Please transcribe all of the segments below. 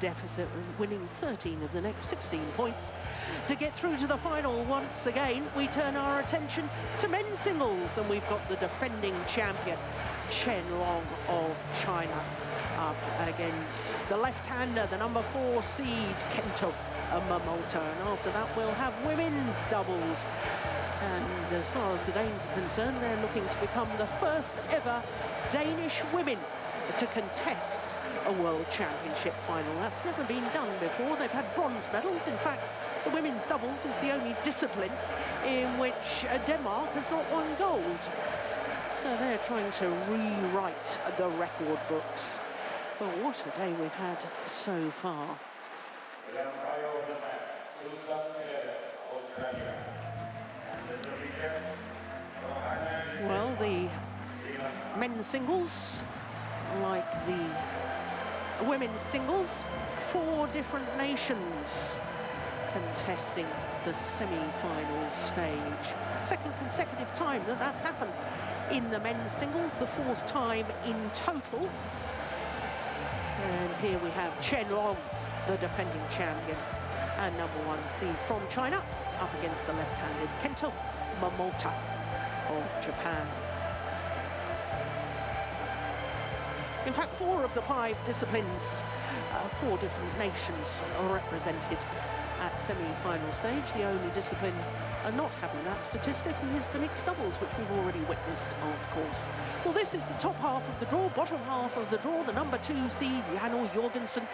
deficit, winning 13 of the next 16 points to get through to the final. Once again, we turn our attention to men's singles, and we've got the defending champion, Chen of China, up against the left-hander, the number 4 seed, Kento MOMOTA. And after that, we'll have women's doubles. And as far as the Danes are concerned, they're looking to become the first ever Danish women to contest a World Championship final. That's never been done before. They've had bronze medals. In fact, the women's doubles is the only discipline in which Denmark has not won gold. So they're trying to rewrite the record books. But what a day we've had so far. Well, the men's singles, like the women's singles, 4 different nations contesting the semi-final stage. Second consecutive time that that's happened in the men's singles, the 4th time in total. And here we have Chen, the defending champion, and number 1 seed from China, up against the left-handed Kento MOMOTA of Japan. In fact, 4 of the 5 disciplines, 4 different nations are represented at semi-final stage. The only discipline not having that statistic is the mixed doubles, which we've already witnessed, of course. Well, this is the top half of the draw. Bottom half of the draw, the number 2 seed, Jan Jorgensen,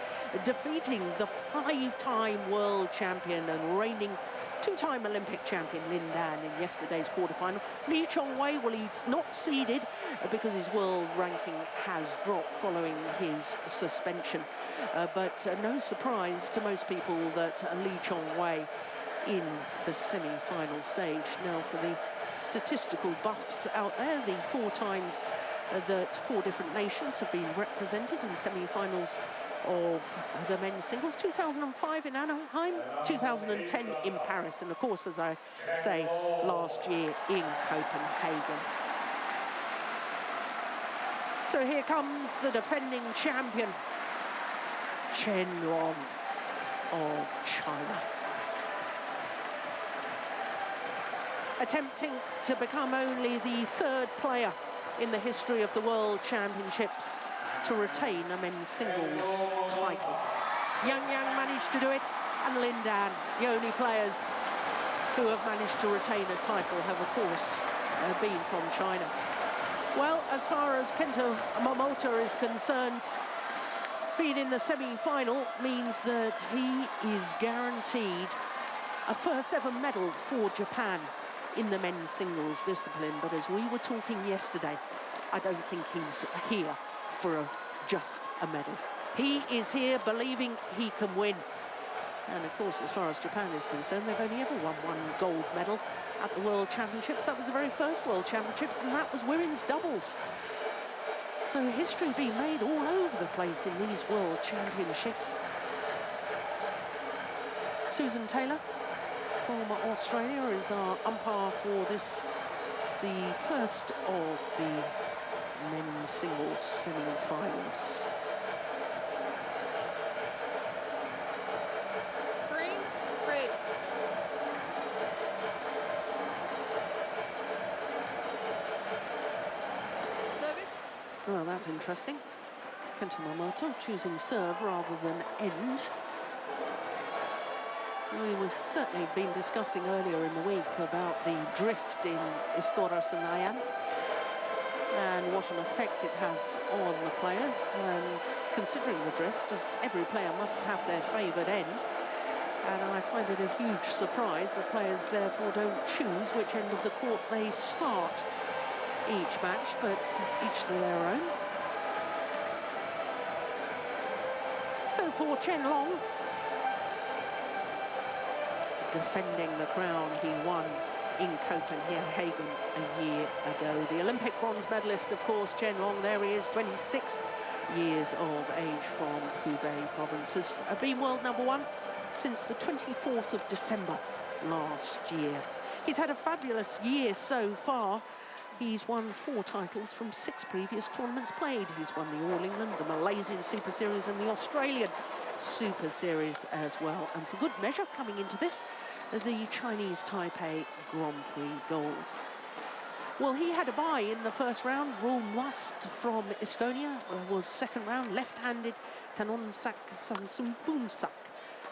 defeating the 5-time world champion and reigning 2-time Olympic champion Lin Dan in yesterday's quarterfinal. Lee Chong-wei, well, he's not seeded because his world ranking has dropped following his suspension. But no surprise to most people that Lee Chong-wei in the semi-final stage. Now, for the statistical buffs out there, the 4 times that 4 different nations have been represented in semi-finals of the men's singles: 2005 in Anaheim, 2010 in Paris, and of course, as I say, last year in Copenhagen. So here comes the defending champion, Chen of China. Attempting to become only the 3rd player in the history of the World Championships to retain a men's singles title. Yang managed to do it, and Lin Dan, the only players who have managed to retain a title, have of course been from China. Well, as far as Kento MOMOTA is concerned, being in the semi-final means that he is guaranteed a first ever medal for Japan in the men's singles discipline. But as we were talking yesterday, I don't think he's here for just a medal. He is here believing he can win. And of course, as far as Japan is concerned, they've only ever won 1 gold medal at the World Championships. That was the very first World Championships, and that was women's doubles. So history being made all over the place in these World Championships. Susan Taylor from Australia is our umpire for this, the first of the men's singles semi-finals. Green, red. Service. Well, that's interesting. Kento MOMOTA choosing serve rather than end. We've certainly been discussing earlier in the week about the drift in Istora Senayan and what an effect it has on the players. And considering the drift, every player must have their favoured end. And I find it a huge surprise that players therefore don't choose which end of the court they start each match, but each to their own. So for Chen Long, defending the crown he won in Copenhagen a year ago. The Olympic bronze medalist, of course, Chen Long, there he is, 26 years of age from Hubei province. Has been world number 1 since the 24th of December last year. He's had a fabulous year so far. He's won 4 titles from 6 previous tournaments played. He's won the All England, the Malaysian Super Series and the Australian Super Series as well. And for good measure, coming into this, the Chinese Taipei Grand Prix gold. Well, he had a bye in the first round. Must from Estonia was second round. Left-handed Tanonsak Sansumpunsak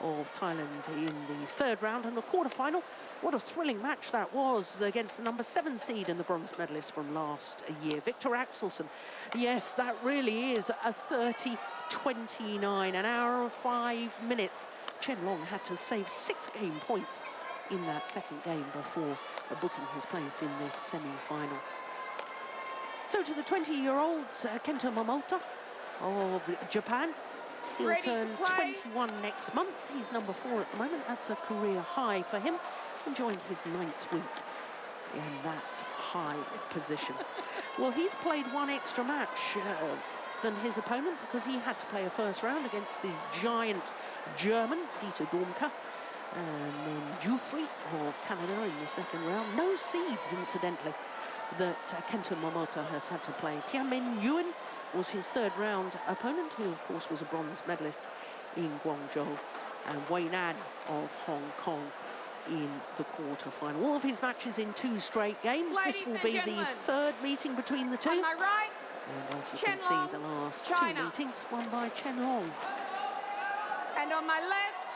of Thailand in the third round. And a quarter-final. What a thrilling match that was against the number 7 seed and the bronze medalist from last year, Victor Axelsen. Yes, that really is a 30-29, an hour and 5 minutes. Chen Long had to save 6 game points in that second game before booking his place in this semi-final. So to the 20-year-old Kento Momota of Japan. He'll turn 21 next month. He's number 4 at the moment. That's a career high for him. Enjoying his 9th week in that high position. Well, he's played 1 extra match than his opponent because he had to play a first round against the giant German, Dieter Dormke, and then Jufri of Canada in the second round. No seeds, incidentally, that Kento Momota has had to play. Tianmin Yuan was his third round opponent, who of course was a bronze medalist in Guangzhou, and Wei Nan of Hong Kong in the quarter-final. All of his matches in 2 straight games. This will be the 3rd meeting between the 2. On my right, And as you Chen can Long, see, the last China. 2 meetings won by Chen Long. and on my left,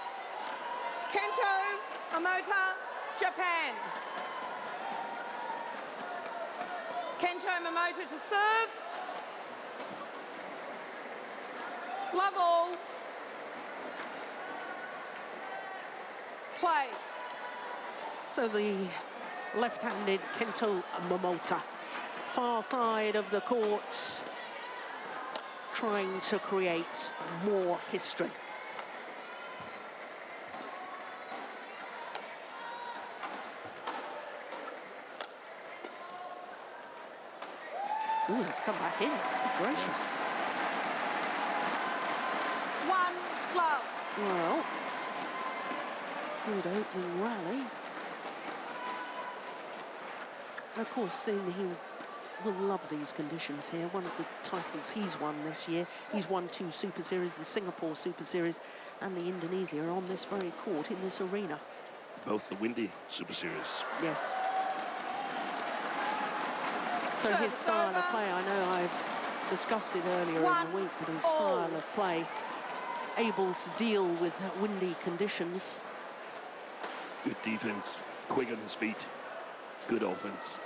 Kento Momota, Japan. Kento Momota to serve. Love all. Play. So the left-handed Kento Momota, far side of the court, trying to create more history. Ooh, it's come back in. Gracious. 1 love. Well, good opening rally. Of course, then he will love these conditions here. One of the titles he's won this year. He's won 2 Super Series, the Singapore Super Series and the Indonesia are on this very court in this arena. Both the windy Super Series. Yes. So his style of play, I know I've discussed it earlier in the week, but his style of play, able to deal with windy conditions. Good defense, quick on his feet, good offense.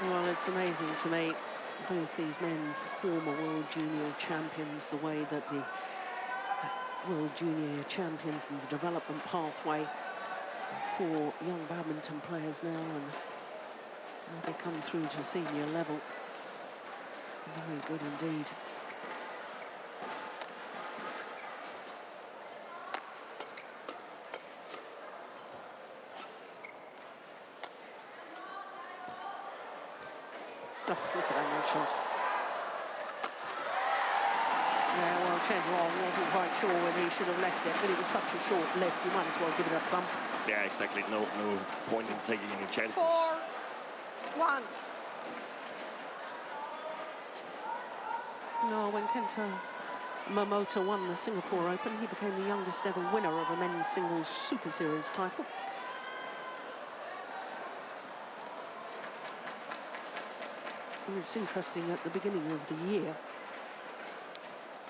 Well, it's amazing to me, both these men, former World Junior champions, the way that the World Junior champions and the development pathway for young badminton players now, and how they come through to senior level. Very good indeed. Oh, look at that no shot. Yeah, well, Chen Long wasn't quite sure when he should have left it, but it was such a short lift, you might as well give it a thump. Yeah, exactly. No point in taking any chances. 4-1. No, when Kento Momota won the Singapore Open, he became the youngest ever winner of a men's singles Super Series title. And it's interesting, at the beginning of the year,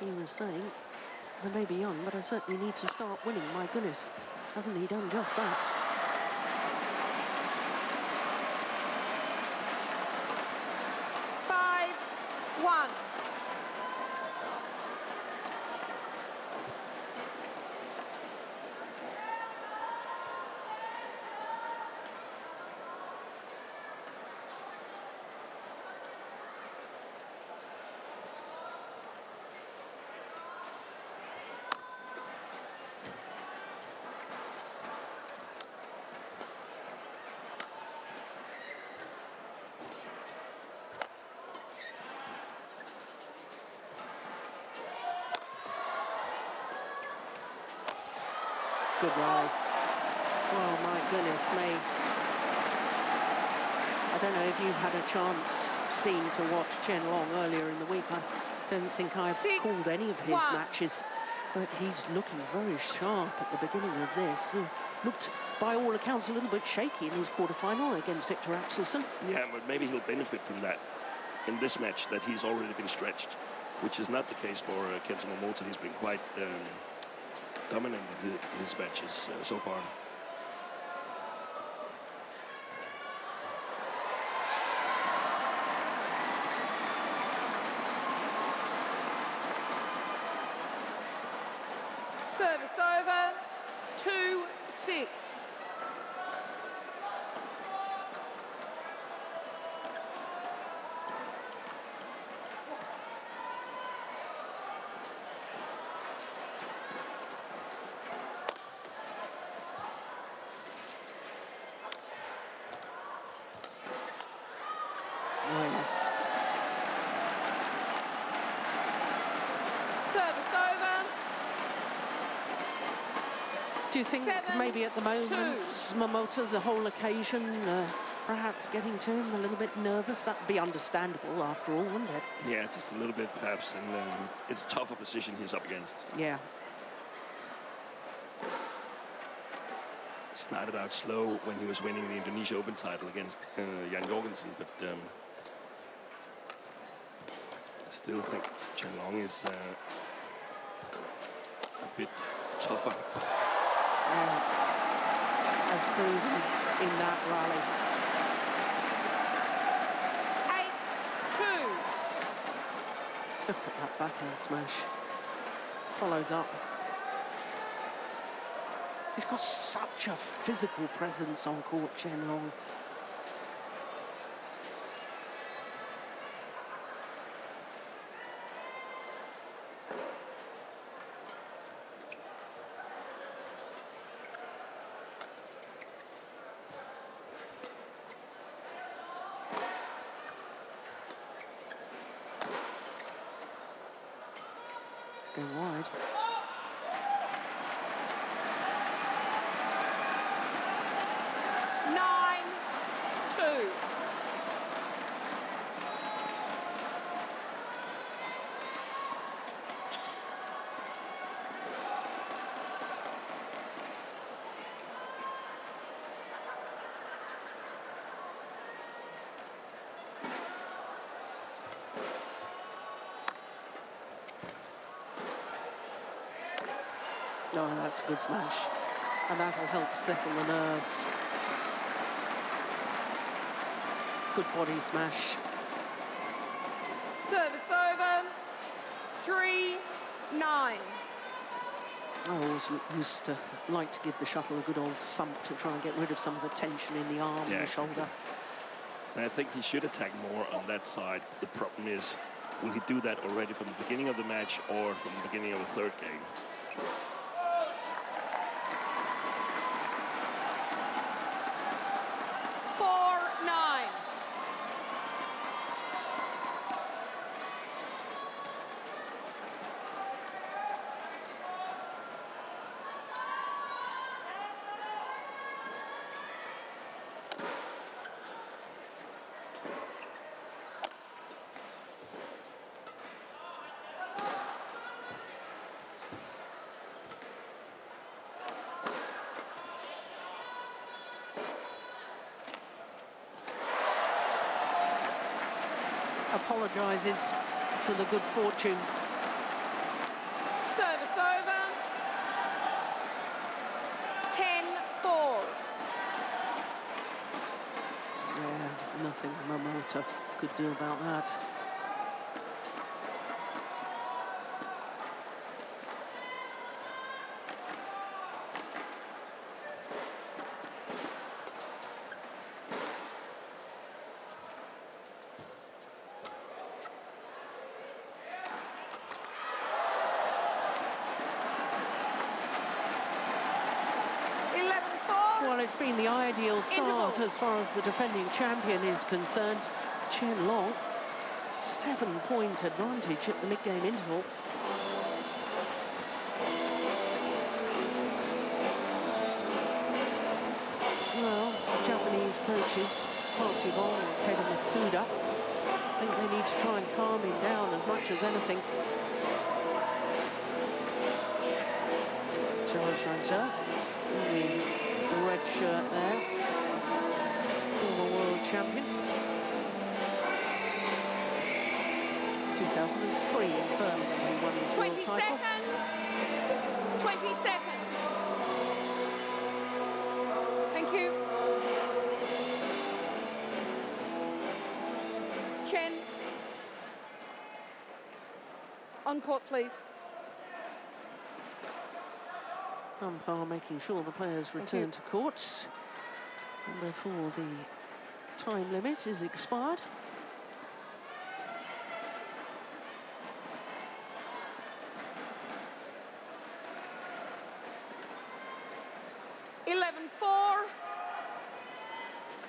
he was saying I may be young, but I certainly need to start winning. My goodness, hasn't he done just that? 5-1. Good rally. Oh, my goodness me. I don't know if you've had a chance, Steen, to watch Chen Long earlier in the week. I don't think I've called any of his matches, but he's looking very sharp at the beginning of this. Looked, by all accounts, a little bit shaky in his quarterfinal against Victor Axelsen. Yeah, but maybe he'll benefit from that in this match, that he's already been stretched, which is not the case for Kento MOMOTA. He's been quite dominant in his matches so far. Service over, 2-6. Oh, yes. Service over. Do you think 7-2. maybe at the moment, MOMOTA, the whole occasion, perhaps getting to him a little bit nervous? That'd be understandable after all, wouldn't it? Yeah, just a little bit perhaps, and it's a tough opposition he's up against. Yeah. Started out slow when he was winning the Indonesia Open title against Jan Jorgensen, but I still think Chen Long is a bit tougher. As proven in that rally. 8-2. Look at that backhand smash. Follows up. He's got such a physical presence on court, Chen Long. It's going wide. 9-2. Oh, that's a good smash. And that'll help settle the nerves. Good body smash. Service over, 3-9. I always used to like to give the shuttle a good old thump to try and get rid of some of the tension in the arm and the shoulder. And I think he should attack more on that side. The problem is, will he do that already from the beginning of the match or from the beginning of the third game? Apologises for the good fortune. Service over. Nothing MOMOTA could do about that. Well, it's been the ideal start as far as the defending champion is concerned. Chen Long, 7-point advantage at the mid-game interval. Well, Japanese coaches, Park Ji-bong and Kento Masuda, I think they need to try and calm him down as much as anything. Charles Ranter, the red shirt there, former world champion. 2003 in Birmingham, he won his world title. 20 seconds. Thank you. Chen. On court, please. Umpire making sure the players return to court before the time limit is expired.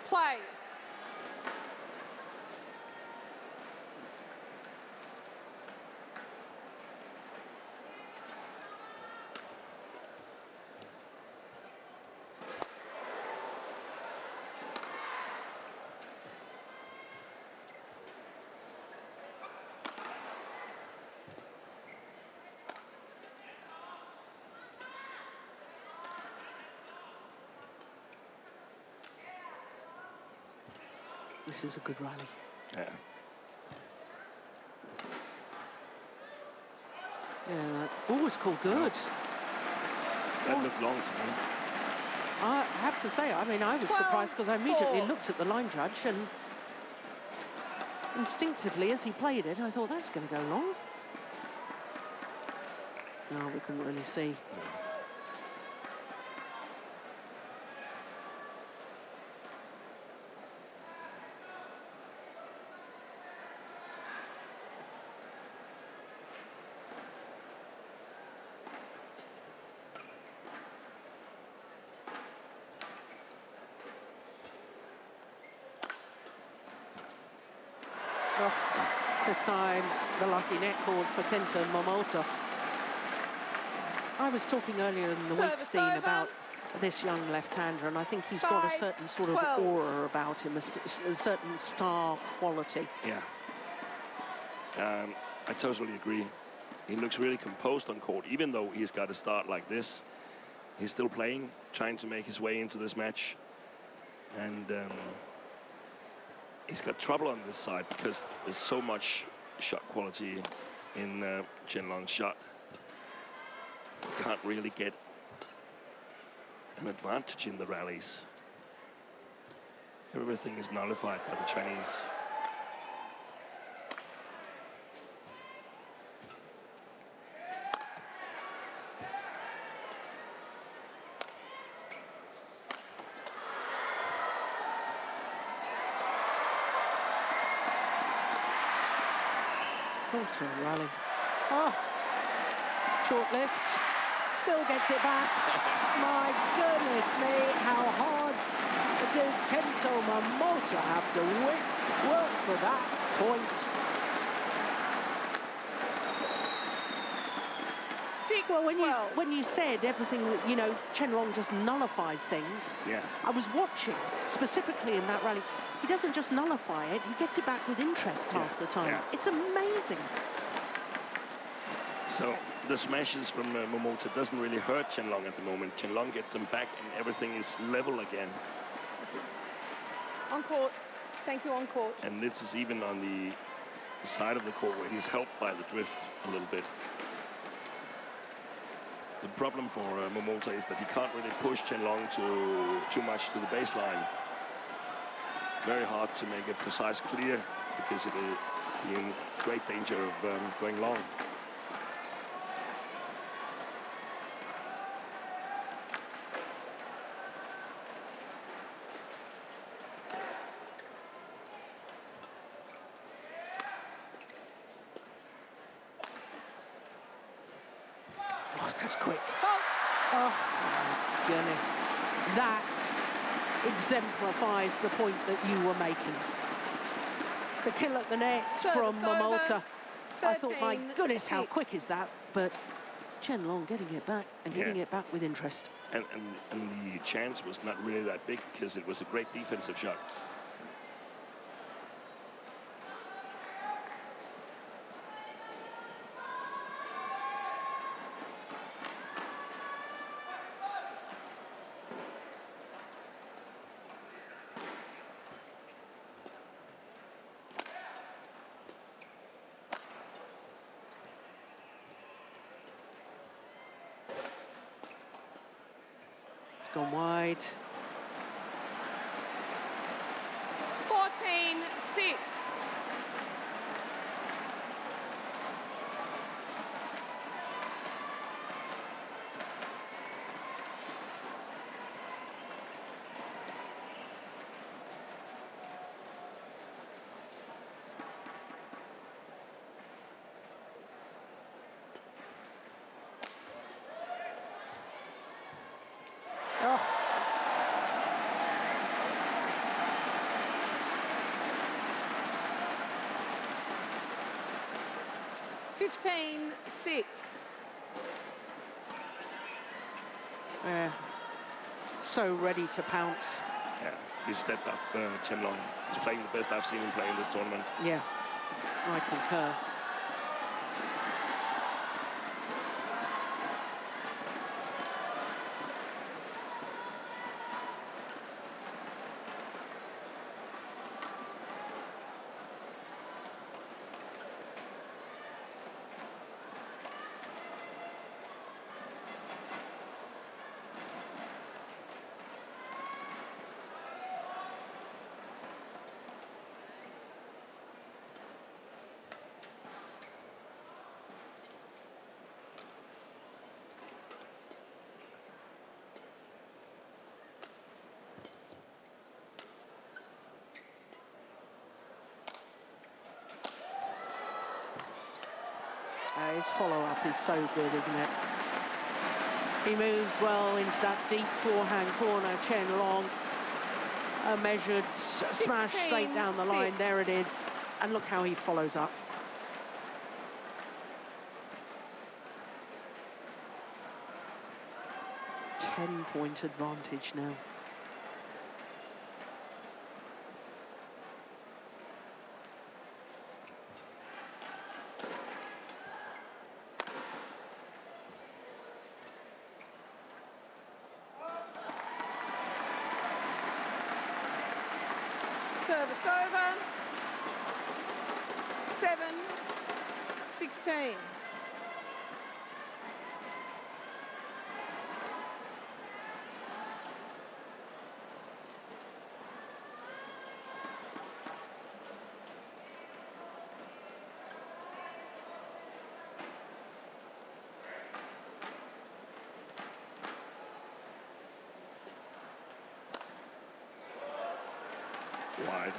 Play. This is a good rally. Yeah. Yeah, that was called good. That looked long to me. I have to say, I mean, I was surprised because I immediately looked at the line judge and instinctively, as he played it, I thought that's going to go long. No, we couldn't really see. Yeah. Oh, this time, the lucky net cord for Kento MOMOTA. I was talking earlier in the week, Steen, about this young left-hander, and I think he's got a certain sort of aura about him, a certain star quality. Yeah. I totally agree. He looks really composed on court, even though he's got a start like this. He's still playing, trying to make his way into this match. And he's got trouble on this side because there's so much shot quality in Chen Long's shot. He can't really get an advantage in the rallies. Everything is nullified by the Chinese. Also a rally. Oh, short lift. Still gets it back. My goodness me, how hard did Kento MOMOTA have to work for that point? Well, when you said everything that, you know, Chen Long just nullifies things. Yeah. I was watching specifically in that rally. He doesn't just nullify it, he gets it back with interest half the time. Yeah. It's amazing. So the smashes from MOMOTA doesn't really hurt Chen Long at the moment. Chen Long gets them back and everything is level again. On court. Thank you, on court. And this is even on the side of the court where he's helped by the drift a little bit. The problem for MOMOTA is that he can't really push Chen Long too much to the baseline. very hard to make it precise clear because it will be in great danger of going long. Oh, that's quick. Oh, my goodness. That exemplifies the point that you were making. The kill at the nets from MOMOTA. I thought, my goodness, how quick is that? But Chen Long getting it back and getting it back with interest. And the chance was not really that big because it was a great defensive shot. Gone wide. 14-6. Oh. So ready to pounce. Yeah, he stepped up, Chen Long. He's playing the best I've seen him play in this tournament. Yeah, I concur. His follow-up is so good, isn't it? He moves well into that deep forehand corner. Chen Long, a measured smash straight down the line. There it is. And look how he follows up. Ten-point advantage now. Service over. 7-16. Wide.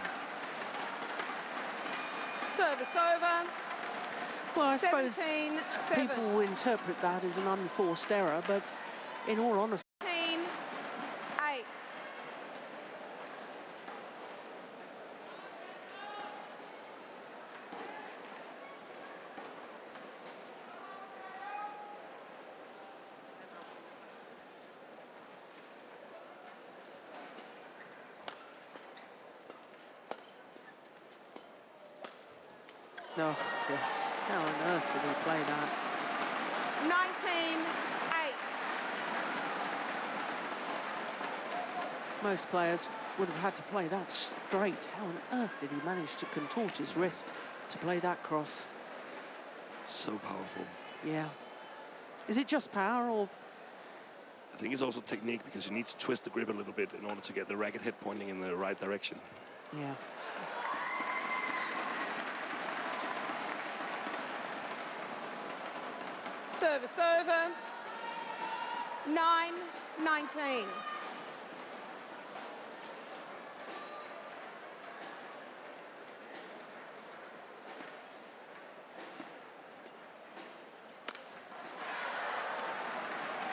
Service over. Well, I suppose 17-7. people will interpret that as an unforced error, but in all honesty, 8. oh, yes. How on earth did he play that? 19-8. Most players would have had to play that straight. How on earth did he manage to contort his wrist to play that cross? So powerful. Yeah. Is it just power, or? I think it's also technique because you need to twist the grip a little bit in order to get the racket head pointing in the right direction. Yeah. Service over. 9-19.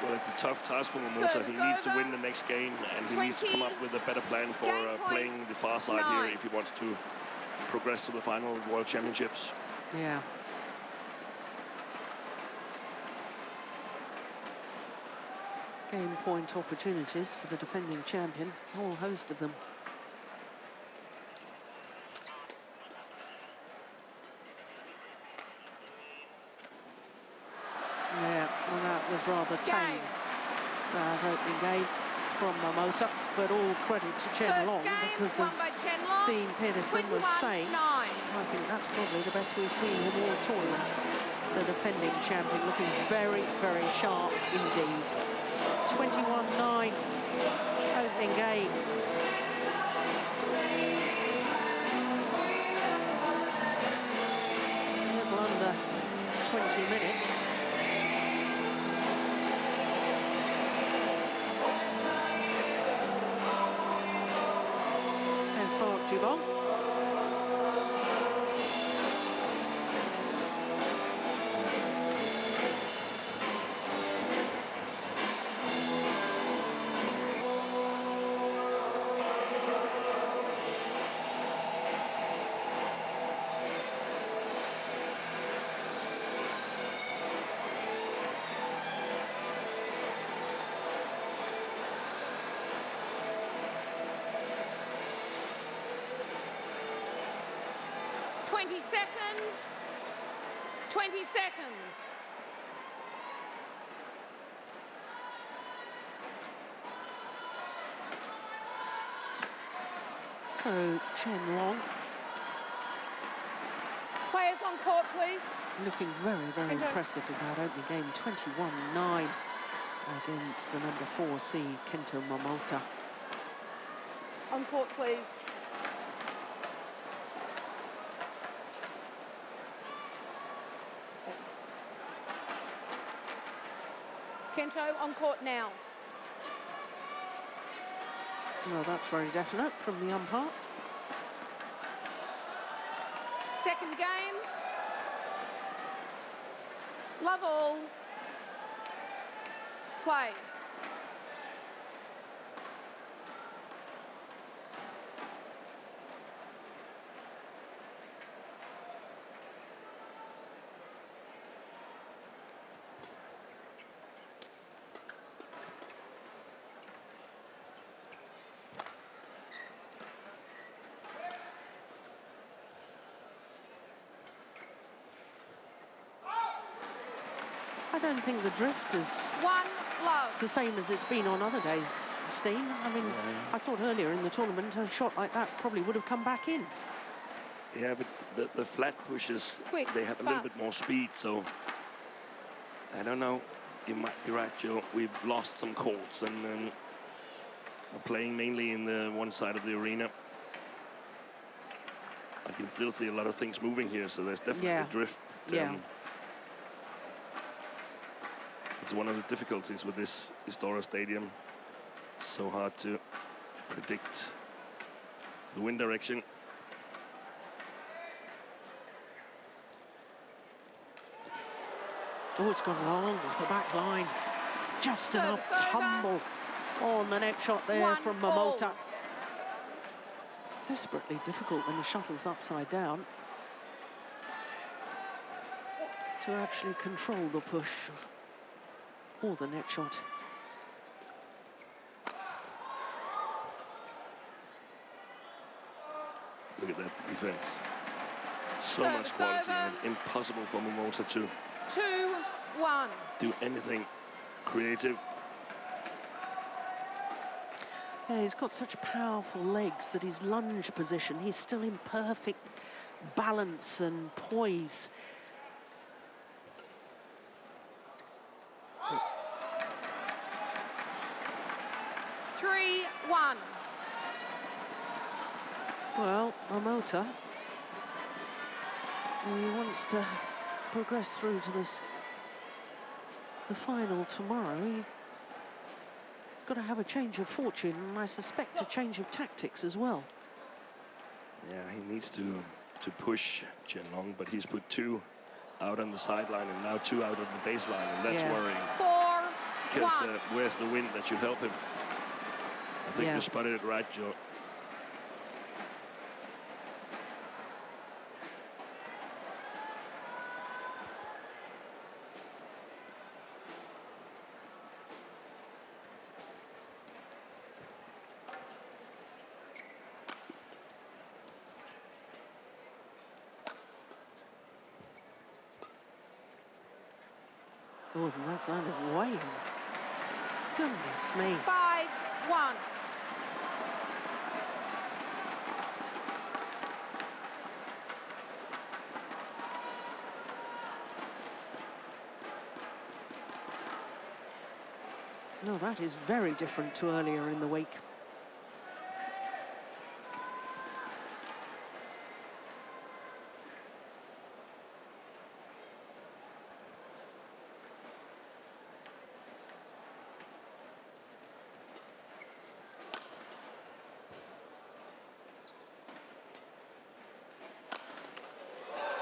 Well, it's a tough task for MOMOTA. He needs to win the next game, and he needs to come up with a better plan for playing the far side here if he wants to progress to the final World Championships. Yeah. Game point opportunities for the defending champion, a whole host of them. Yeah, well, that was rather tame, that opening game from MOMOTA, but all credit to Chen Long, because as Steen Pedersen was saying, I think that's probably the best we've seen him all tournament. The defending champion looking very, very sharp indeed. 21-9 opening game. A little under 20 minutes. There's Park Jubong. Seconds. 20 seconds. So Chen Long Players on court, please. looking very, very Kento. impressive in that opening game. 21-9 against the number 4 seed Kento MOMOTA. On court, please. Kento on court now. Well, that's very definite from the umpire. Second game. Love all. Play. I don't think the drift is One love. the same as it's been on other days, Steen. I mean, I thought earlier in the tournament a shot like that probably would have come back in. Yeah, but the flat pushes, Quick, they have a little fast. bit more speed, so I don't know. You might be right, Joe. We've lost some courts, and we're playing mainly in the one side of the arena. I can still see a lot of things moving here, so there's definitely drift. Yeah. It's one of the difficulties with this Istora Stadium. So hard to predict the wind direction. Oh, it's gone long off the back line. Just Service enough over. tumble on the next shot there 1 from all. MOMOTA. Desperately difficult when the shuttle's upside down to actually control the push or the net shot. Look at that defense. So Service much quality, over. and impossible for MOMOTA to 2-1. do anything creative. Yeah, he's got such powerful legs that his lunge position, he's still in perfect balance and poise. Well, MOMOTA, he wants to progress through to the final tomorrow. He's got to have a change of fortune, and I suspect a change of tactics as well. Yeah, he needs to push Chen Long, but he's put 2 out on the sideline and now 2 out on the baseline, and that's worrying. 4-1. Because where's the wind that should help him? I think you spotted it right, Joe. Oh, and that's landed way in. Goodness me. 5-1. No, that is very different to earlier in the week.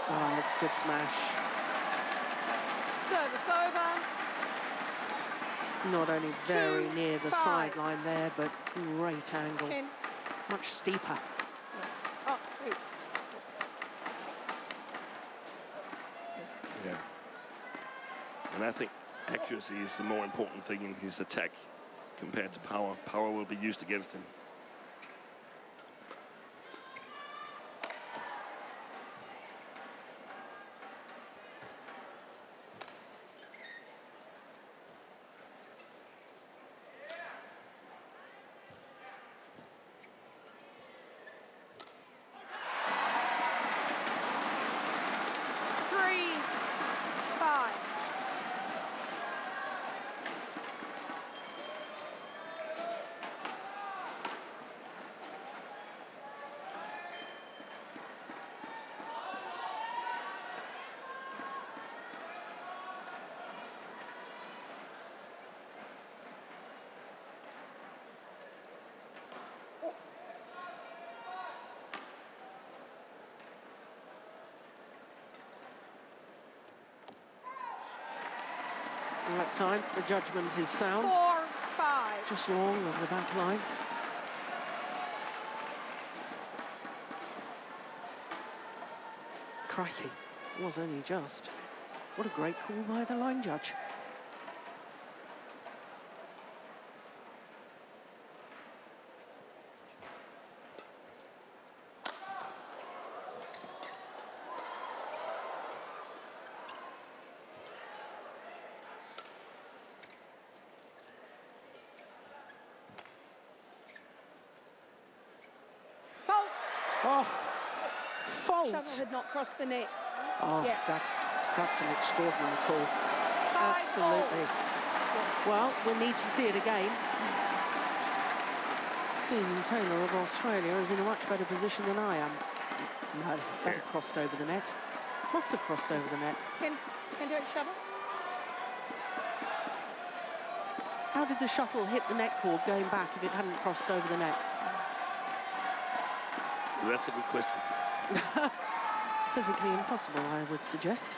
Oh, that's a good smash. Service over. Not only very 2-5. near the sideline there, but great angle. 10. Much steeper. Oh, 2. Yeah. And I think accuracy is the more important thing in his attack compared to power. Power will be used against him. At that time, the judgment is sound. 4-5. Just long of the back line. Crikey, it was only just. What a great call by the line judge. Fault. Oh, fault. Shuttle had not crossed the net. Oh, Yeah. that's an extraordinary call. 5-all. Absolutely. Well, we'll need to see it again. Susan Taylor of Australia is in a much better position than I am. No, that crossed over the net. Must have crossed over the net. Can do it, shuttle. How did the shuttle hit the net cord going back if it hadn't crossed over the net? Well, that's a good question. Physically impossible, I would suggest.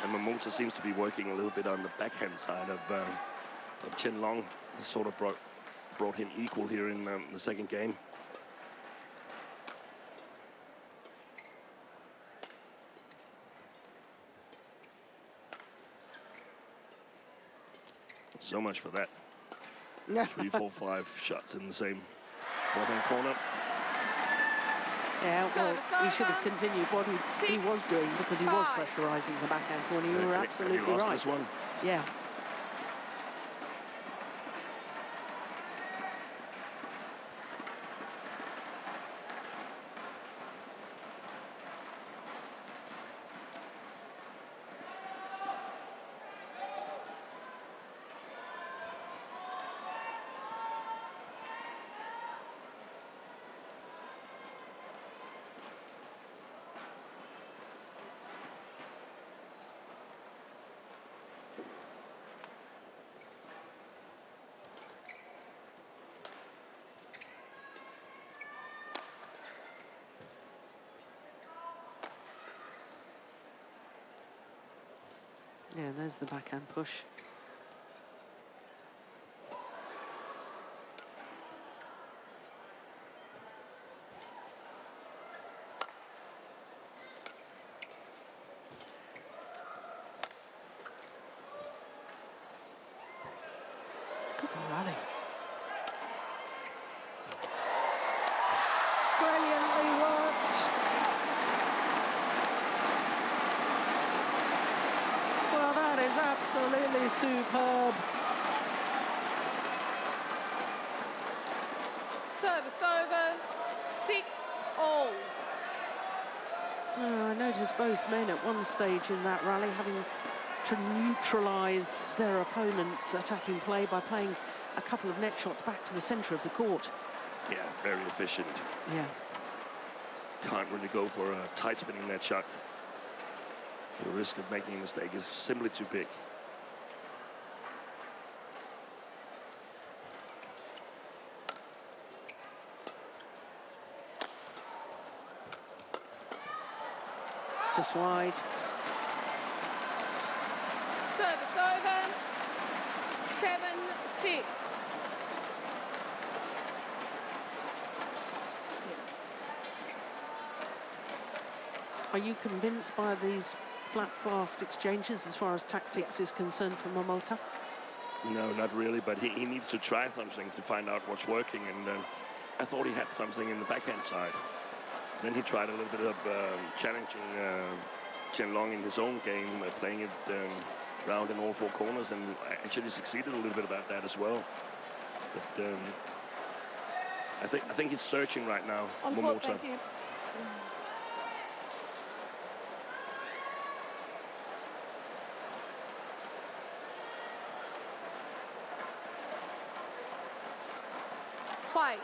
And MOMOTA seems to be working a little bit on the backhand side of Chen Long. Sort of brought him equal here in the second game. So much for that. 3, 4, 5 shots in the same four-hand corner. Yeah, well, Service he should have over. continued what he was doing because he was 6-5. pressurising the backhand corner. You And were he absolutely lost right. this one. Yeah. Yeah, there's the backhand push. Good rally. Brilliantly worked. Well, that is absolutely superb. Service over, 6-all. I noticed both men at one stage in that rally having to neutralise their opponent's attacking play by playing a couple of net shots back to the centre of the court. Yeah, very efficient. Yeah. Can't really go for a tight spinning net shot. The risk of making a mistake is simply too big. Just wide. Service over, 7-6. Are you convinced by these flat, fast exchanges as far as tactics is concerned for MOMOTA? No, not really, but he needs to try something to find out what's working, and I thought he had something in the backhand side. Then he tried a little bit of challenging Chen in his own game, playing it round in all four corners, and actually succeeded a little bit about that as well. But I think he's searching right now, On court, MOMOTA. thank you. Play.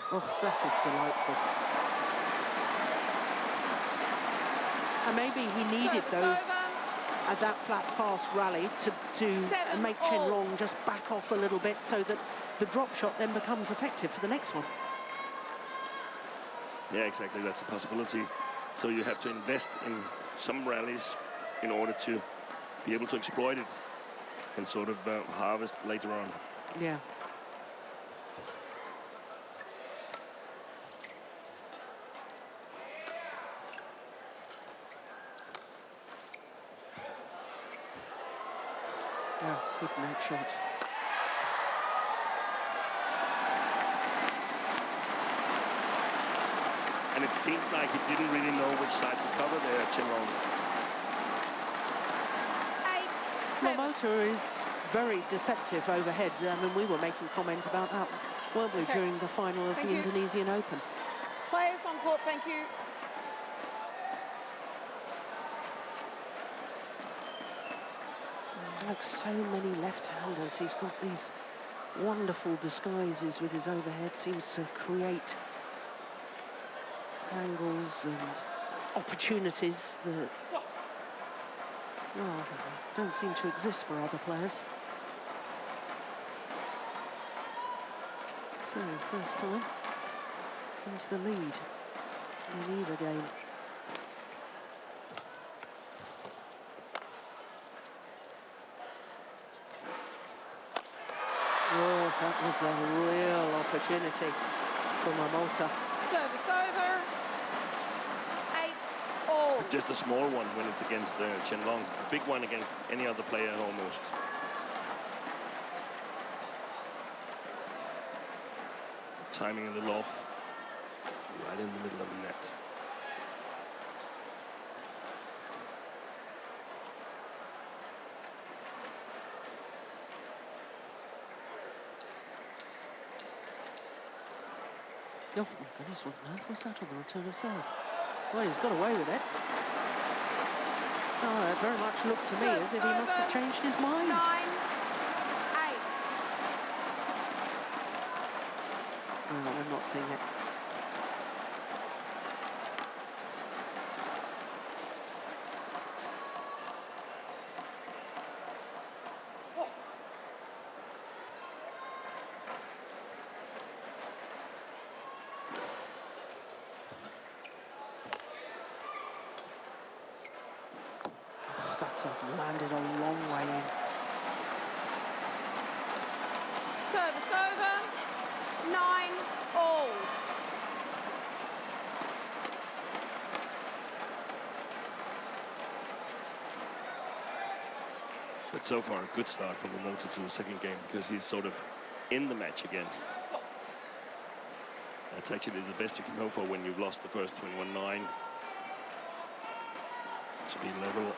Oh, that is delightful. And maybe he needed Service those over, at that flat, fast rally to make Chen 7-all. just back off a little bit so that the drop shot then becomes effective for the next one. Yeah, exactly, that's a possibility. So you have to invest in some rallies in order to be able to exploit it and sort of harvest later on. Yeah. Yeah, good net shot. And it seems like he didn't really know which side to cover there, Chen. 8-7. MOMOTA is very deceptive overhead. I mean, we were making comments about that, weren't we, Okay. during the final of Thank the you. Indonesian Open. Players on court, thank you. Like so many left-handers, he's got these wonderful disguises with his overhead, seems to create angles and opportunities that don't seem to exist for other players. So, first time into the lead in either game. Oh, that was a real opportunity for MOMOTA. Service over, 8-all. Just a small one when it's against Chen. A big one against any other player almost. Timing a little off, right in the middle of the net. Oh my goodness, what on earth was that on the return of serve? Well, he's got away with it. Oh, it very much looked to me as if he must have changed his mind. 9-8. Oh, I'm not seeing it. That's landed a long way in. Service over. 9-all. But so far, a good start for MOMOTA to the second game, because he's sort of in the match again. That's actually the best you can hope for when you've lost the first 21-9. To be level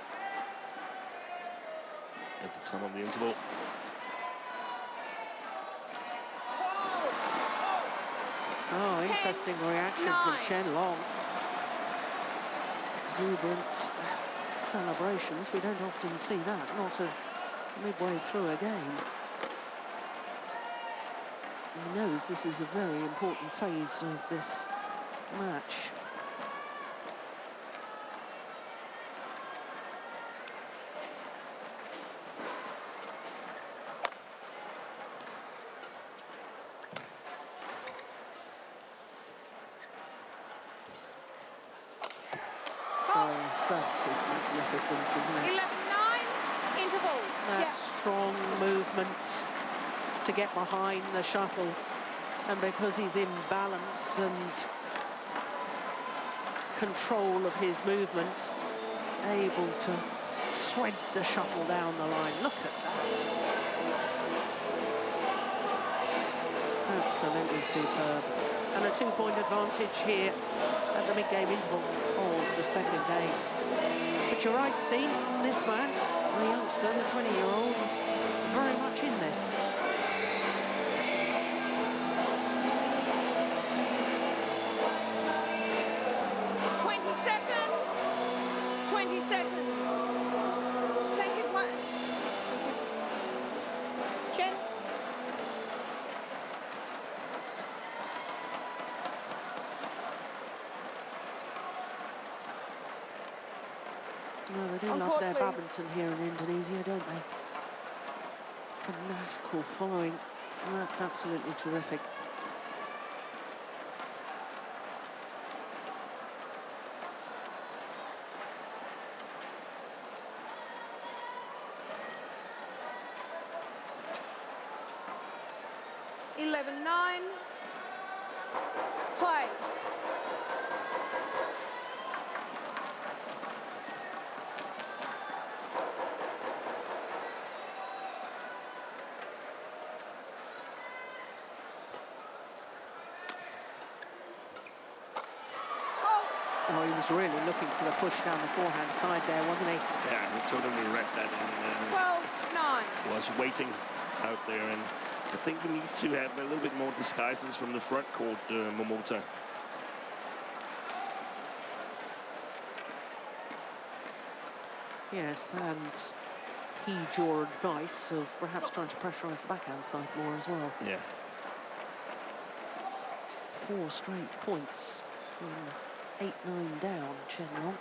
at the time of the interval. Oh, interesting reaction from Chen Long. Exuberant celebrations. We don't often see that, not midway through a game. He knows this is a very important phase of this match. That is magnificent, isn't it? 11-9, interval. That strong movement to get behind the shuttle, and because he's in balance and control of his movements, able to thread the shuttle down the line. Look at that. Absolutely superb. And a 2-point advantage here at the mid-game interval of the second game. But you're right, Steve, this man, the youngster, the 20-year-old, is very much in this. Chen. Well, they do On love court, their please. badminton here in Indonesia, don't they? Fanatical following. And that's absolutely terrific. Play. Oh, he was really looking for the push down the forehand side there, wasn't he? Yeah, he totally read that and 12-9. was waiting out there. And I think he needs to have a little bit more disguises from the front court, MOMOTA. Yes, and heed your advice of perhaps trying to pressurise the backhand side more as well. Yeah. 4 straight points from 8-9 down, Chen Long.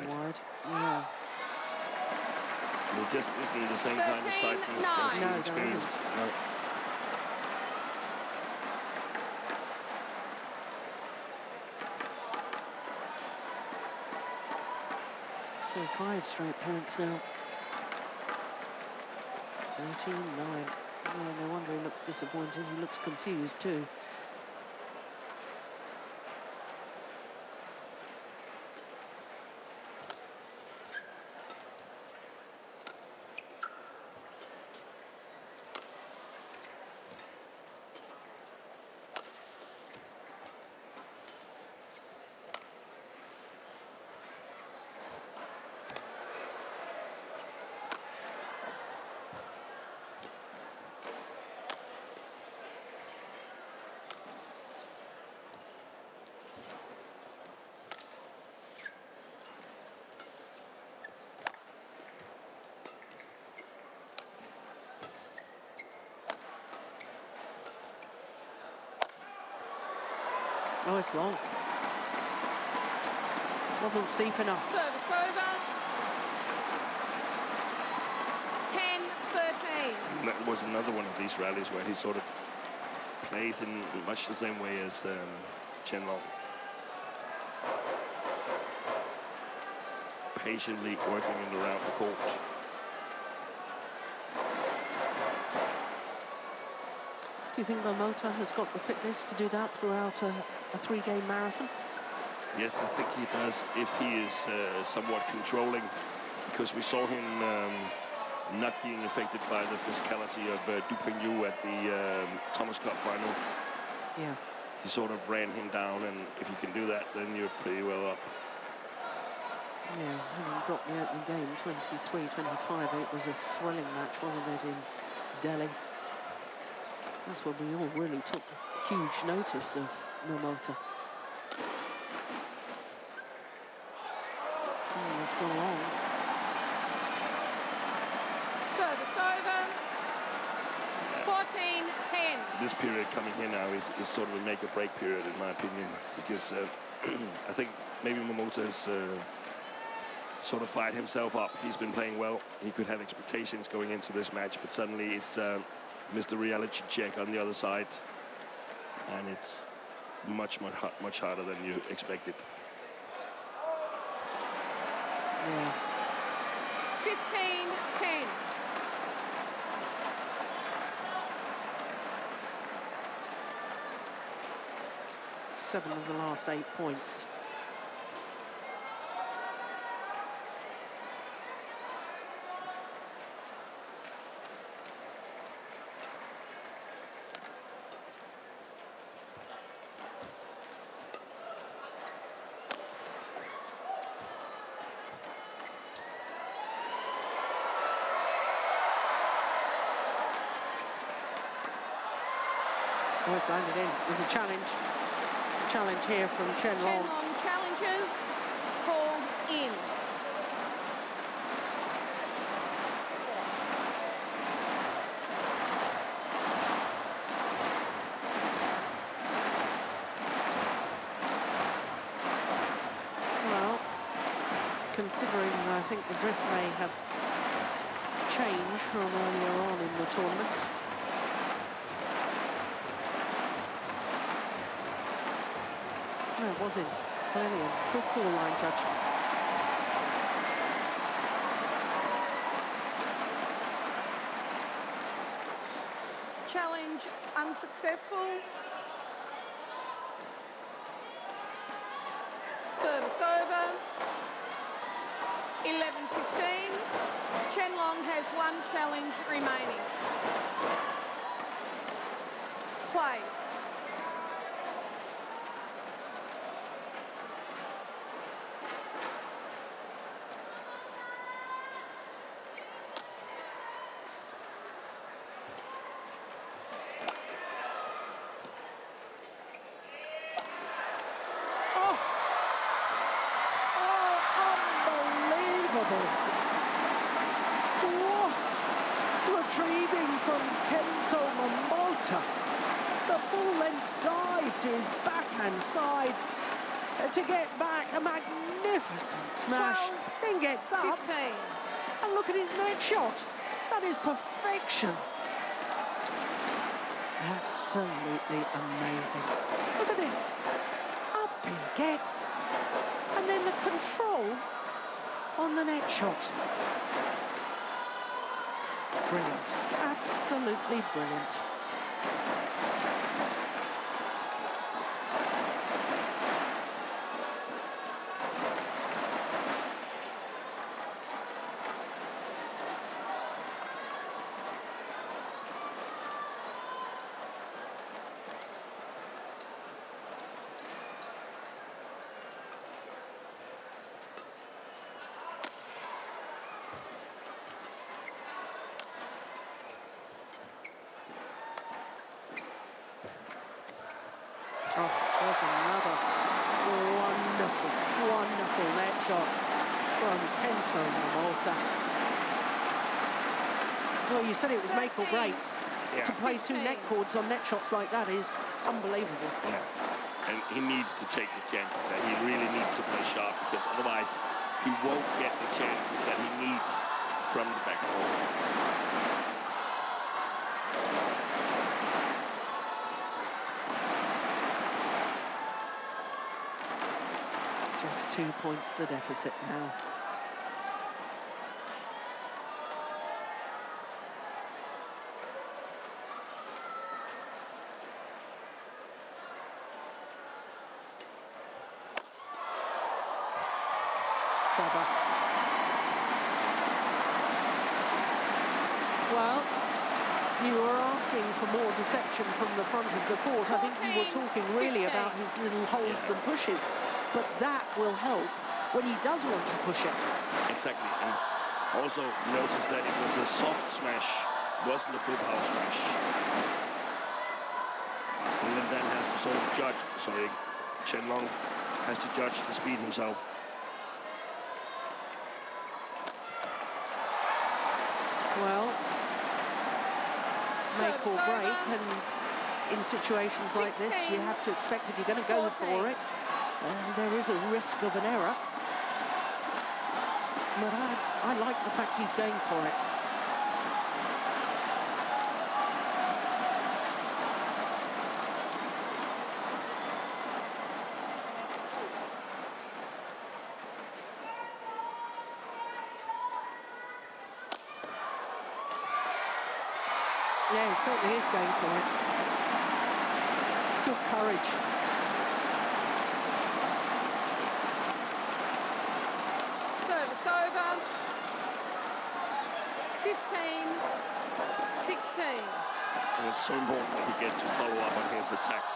Wide. Yeah. It just isn't the same kind of side move 13-9. as No, you there experienced. No. So 5 straight points now. 13-9. Oh, no wonder he looks disappointed. He looks confused too. Oh, it's long. Wasn't steep enough. Service over. 10-13. That was another one of these rallies where he sort of plays in much the same way as Chen Long. Patiently working in around the court. Do you think MOMOTA has got the fitness to do that throughout a three-game marathon? Yes, I think he does, if he is somewhat controlling, because we saw him not being affected by the physicality of Dupigny at the Thomas Cup final. Yeah. He sort of ran him down, and if you can do that, then you're pretty well up. Yeah, having dropped the opening game 23-25, it was a thrilling match, wasn't it, in Delhi? That's when we all really took huge notice of MOMOTA. It's gone long. Service over. 14-10. This period coming here now is sort of a make-or-break period, in my opinion, because I think maybe MOMOTA has sort of fired himself up. He's been playing well. He could have expectations going into this match, but suddenly it's Mr. Reality Check on the other side, and it's much harder than you expected. Yeah. 15-10. Seven of the last 8 points. Oh, it's landed in. There's a challenge. Challenge here from Chen Long. Chen Long challenges called in. Well, considering I think the drift may have changed from earlier on in the tournament. No, it wasn't. Brilliant. Good call, line judge. Challenge unsuccessful. Service over. 11-15. Chen Long has one challenge remaining. Play. What retrieving from Kento MOMOTA. The full-length dive to his backhand side to get back a magnificent smash. 12, Then gets up 15. and look at his net shot. That is perfection. Absolutely amazing. Look at this. Up he gets. And then the control on the net shot. Brilliant. Absolutely brilliant. Oh, there's another wonderful net shot from Kento MOMOTA. Well, you said it was make or break. Yeah. To play two net chords on net shots like that is unbelievable. Yeah. And he needs to take the chances there. He really needs to play sharp, because otherwise he won't get the chances that he needs from the backcourt. 2 points the deficit now. Well, you were asking for more deception from the front of the court. I think you were talking really about his little holds and pushes, but that will help when he does want to push it. Exactly, and also notice that it was a soft smash, wasn't a full power smash. And then has to sort of judge, Chen Long has to judge the speed himself. Well, make or break, and in situations like this, you have to expect if you're going to go for it, there is a risk of an error. But I like the fact he's going for it. Yeah, he certainly is going for it. Good courage. Service over. 15-16. And it's so important that he gets to follow up on his attacks.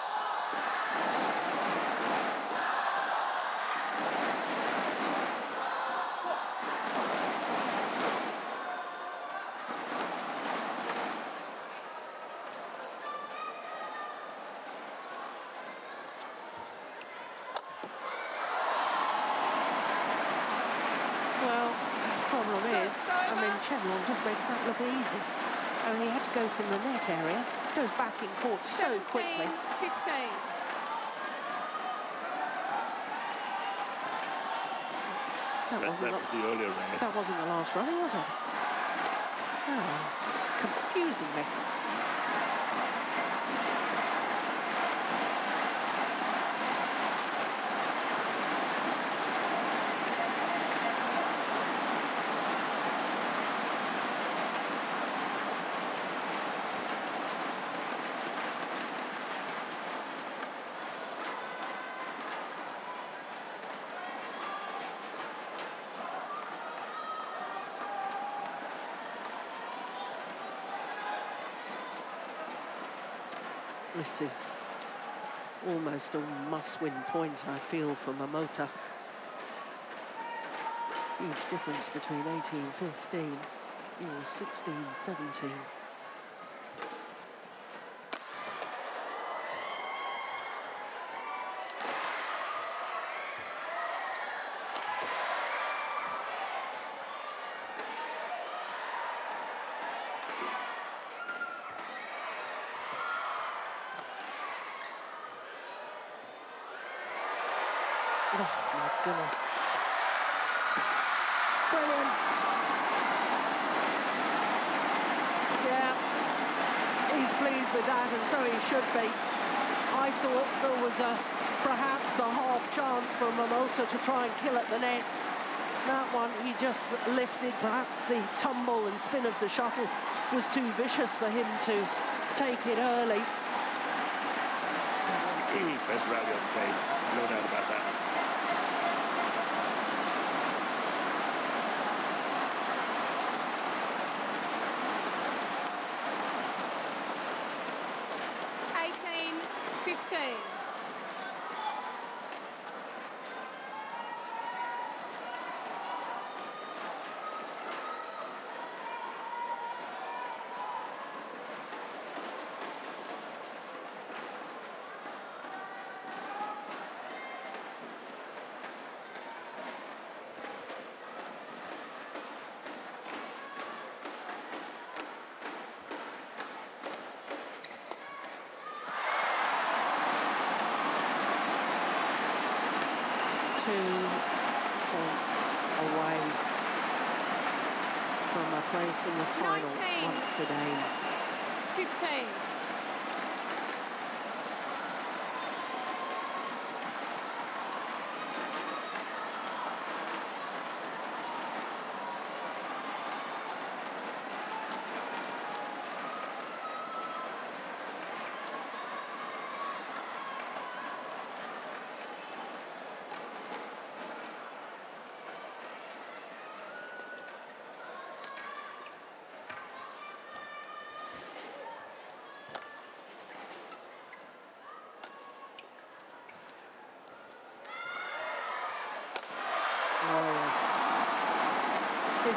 Chen Long just makes that look easy. I mean, he had to go from the net area, goes back in court so quickly. 15. That was the earlier round. That wasn't the last run, was it? That was confusing me. This is almost a must-win point, I feel, for MOMOTA. Huge difference between 18-15 or 16-17. Oh, my goodness. Brilliant. Yeah, he's pleased with that, and so he should be. I thought there was perhaps a half chance for MOMOTA to try and kill at the net. That one, he just lifted. Perhaps the tumble and spin of the shuttle was too vicious for him to take it early. Best rally of the day, no doubt about that. Away from a place in the final 19, once again. 15.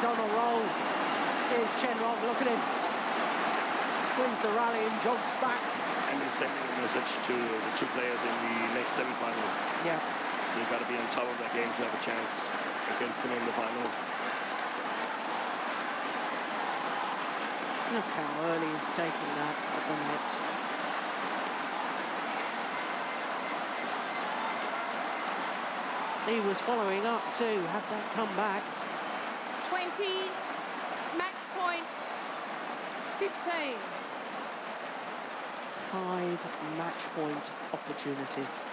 he's on a roll. Here's Chen Long, look at him. Wins the rally and jogs back. And he's sending a message to the two players in the next semi-final. Yeah. You've got to be on top of that game to have a chance against them in the final. Look how early he's taking that at the net. He was following up too, had that come back. 20, match point 15. 5 match point opportunities.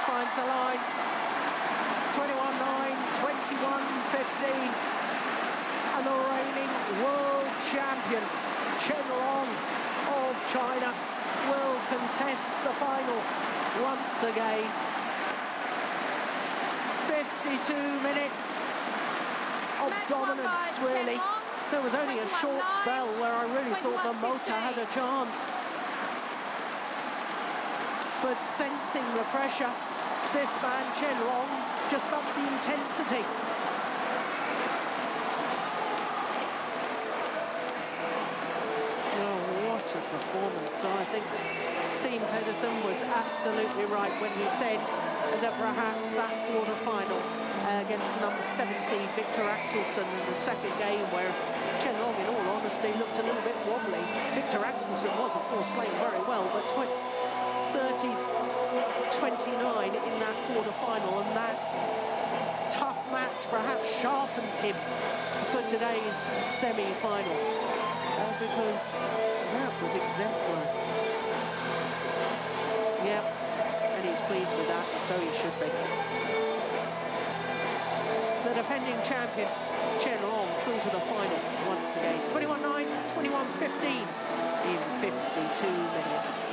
Finds the line, 21-9, 21-15, and the reigning world champion, Chen Long of China, will contest the final once again. 52 minutes of dominance, really. There was only a short spell where I really thought the MOMOTA had a chance. But sensing the pressure, this man, Chen Long, just upped the intensity. Oh, what a performance. So I think Steve Pedersen was absolutely right when he said that perhaps that quarter-final against number 7 seed Victor Axelsen in the second game, where Chen Long, in all honesty, looked a little bit wobbly. Victor Axelsen was, of course, playing very well, but 30-29 in that quarter-final, and that tough match perhaps sharpened him for today's semi-final, because that was exemplary. Yep, and he's pleased with that, so he should be. The defending champion, Chen Long, through to the final once again. 21-9, 21-15 in 52 minutes.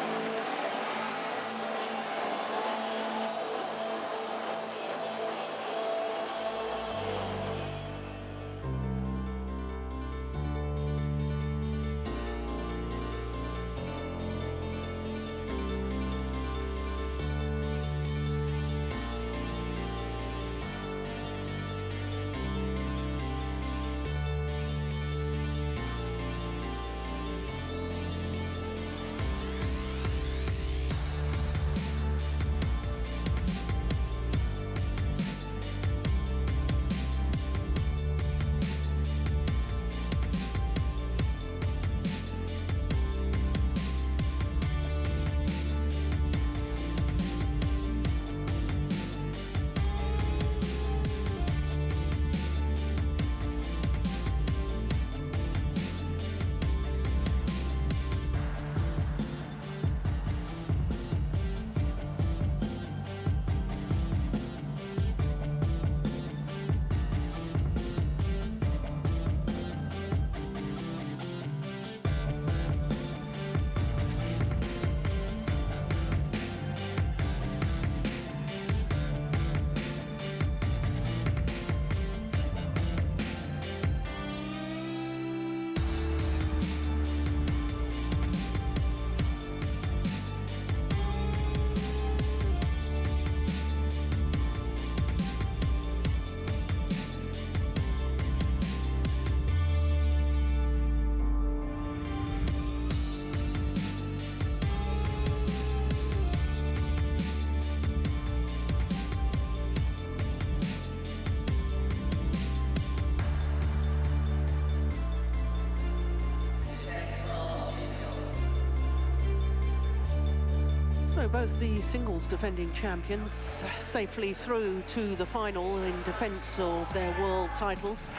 So both the singles defending champions safely through to the final in defence of their world titles.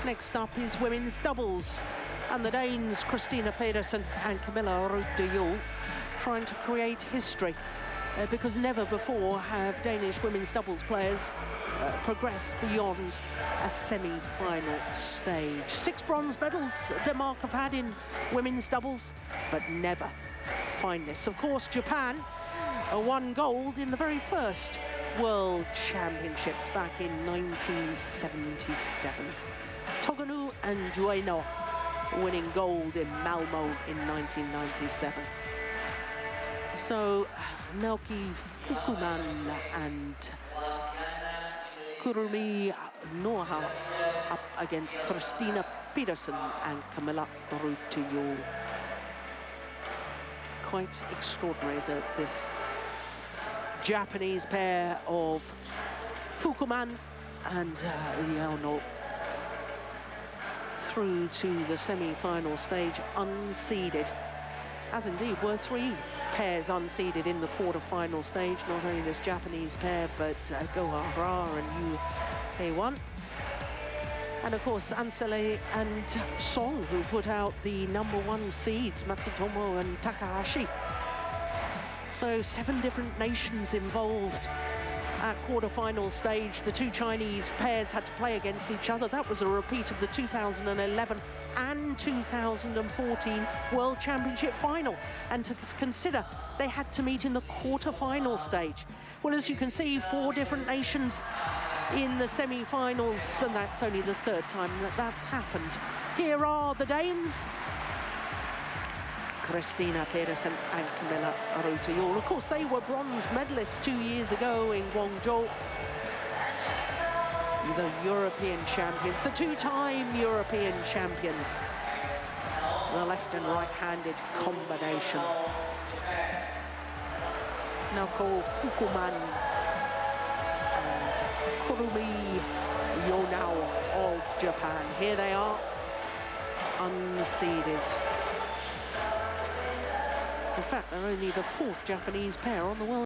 Next up is women's doubles, and the Danes Christina Pedersen and Camilla Ruud de Jol trying to create history because never before have Danish women's doubles players progressed beyond a semi-final stage. 6 bronze medals Denmark have had in women's doubles, but never finalists. Of course, Japan won gold in the very first World Championships back in 1977. Togonu and Ueno winning gold in Malmo in 1997. So Naoki Fukuman and Kurumi Noha up against Christina Pedersen and Camilla Rutio. Quite extraordinary that this Japanese pair of Fukuman and Ueno through to the semi-final stage unseeded, as indeed were 3 pairs unseeded in the quarter-final stage. Not only this Japanese pair, but Go Hara and Yu Hei-won. And of course, Ansele and Song, who put out the #1 seeds, Matsutomo and Takahashi. So 7 different nations involved at quarter-final stage. The 2 Chinese pairs had to play against each other. That was a repeat of the 2011 and 2014 World Championship final. And to consider, they had to meet in the quarter-final stage. Well, as you can see, 4 different nations in the semi-finals, and that's only the 3rd time that that's happened. Here are the Danes. Christina Pedersen and Camilla Rutio. Of course, they were bronze medalists 2 years ago in Guangzhou. The European champions, the 2-time European champions. The left and right-handed combination. Naoko Fukuman and Kurumi Yonao of Japan. Here they are, unseeded. In fact, they're only the 4th Japanese pair on the world